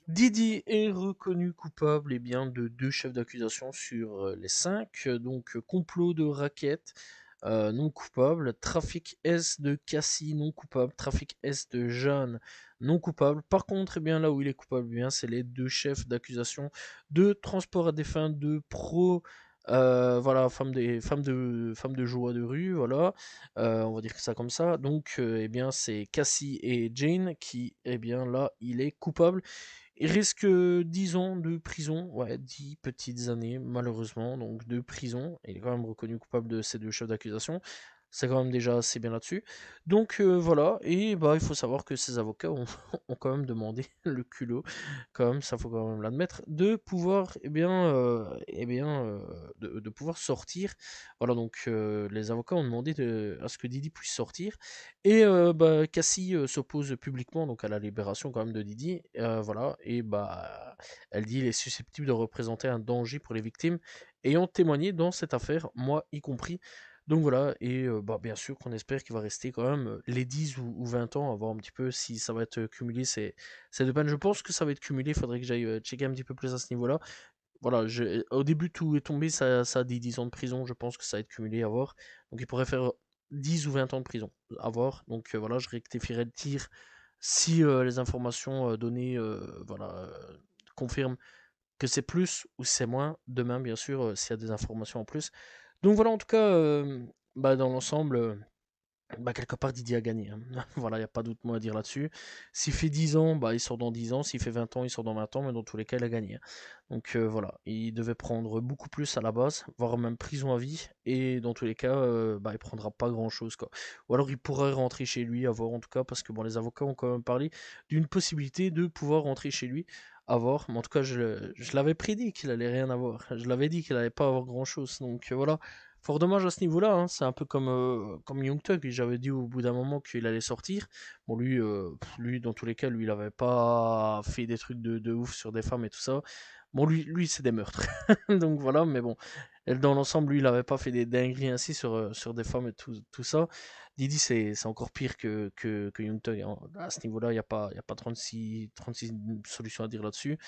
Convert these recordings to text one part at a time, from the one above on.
Didi est reconnu coupable bien, de 2 chefs d'accusation sur les 5, donc complot de racket, non coupable, trafic S de Cassie, non coupable, trafic S de Jeanne, non coupable. Par contre, bien, là où il est coupable, bien, c'est les 2 chefs d'accusation de transport à des fins de voilà, femme de joie de rue, voilà, on va dire que ça comme ça. Donc, bien, c'est Cassie et Jane qui, bien, là, il est coupable. Il risque 10 ans de prison, ouais, 10 petites années, malheureusement, donc de prison. Il est quand même reconnu coupable de ces 2 chefs d'accusation. C'est quand même déjà assez bien là-dessus. Donc voilà, et bah il faut savoir que ses avocats ont, ont quand même demandé le culot, quand même, ça faut quand même l'admettre, de pouvoir, de pouvoir sortir. Voilà, donc les avocats ont demandé à ce que Didi puisse sortir. Et bah, Cassie s'oppose publiquement donc à la libération quand même de Didi, voilà, et bah elle dit il est susceptible de représenter un danger pour les victimes ayant témoigné dans cette affaire, moi y compris. Donc voilà, et bah, bien sûr qu'on espère qu'il va rester quand même les 10 ou 20 ans, à voir un petit peu si ça va être cumulé ces deux peines. Je pense que ça va être cumulé, il faudrait que j'aille checker un petit peu plus à ce niveau-là. Voilà, au début tout est tombé, ça dit 10 ans de prison, je pense que ça va être cumulé à voir. Donc il pourrait faire 10 ou 20 ans de prison, à voir. Donc voilà, je rectifierai le tir si les informations données voilà, confirment que c'est plus ou c'est moins. Demain, bien sûr, s'il y a des informations en plus. Donc voilà, en tout cas, bah, dans l'ensemble, bah, quelque part, Didier a gagné, hein. Voilà, il n'y a pas d'autre mot à dire là-dessus. S'il fait 10 ans, bah, il sort dans 10 ans. S'il fait 20 ans, il sort dans 20 ans. Mais dans tous les cas, il a gagné, hein. Donc voilà, il devait prendre beaucoup plus à la base, voire même prison à vie. Et dans tous les cas, bah, il prendra pas grand-chose, quoi. Ou alors il pourrait rentrer chez lui, à voir en tout cas, parce que bon, les avocats ont quand même parlé d'une possibilité de pouvoir rentrer chez lui. À voir. Mais en tout cas, je l'avais prédit qu'il allait rien avoir. Je l'avais dit qu'il allait pas avoir grand-chose. Donc voilà. Fort dommage à ce niveau-là, hein. C'est un peu comme Young Thug. J'avais dit au bout d'un moment qu'il allait sortir. Bon, lui, dans tous les cas, lui, il avait pas fait des trucs de ouf sur des femmes et tout ça. Bon, lui c'est des meurtres. Donc voilà, mais bon, dans l'ensemble, lui, il avait pas fait des dingueries ainsi sur des femmes et tout ça. Didi, c'est encore pire que Young Thug, hein. À ce niveau-là, y a pas 36 solutions à dire là-dessus.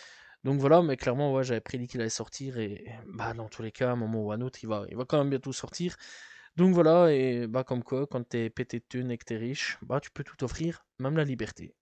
Donc voilà, mais clairement, ouais, j'avais prédit qu'il allait sortir et bah dans tous les cas, à un moment ou à un autre, il va quand même bientôt sortir. Donc voilà, et bah comme quoi, quand t'es pété de thunes et que t'es riche, bah tu peux tout offrir, même la liberté.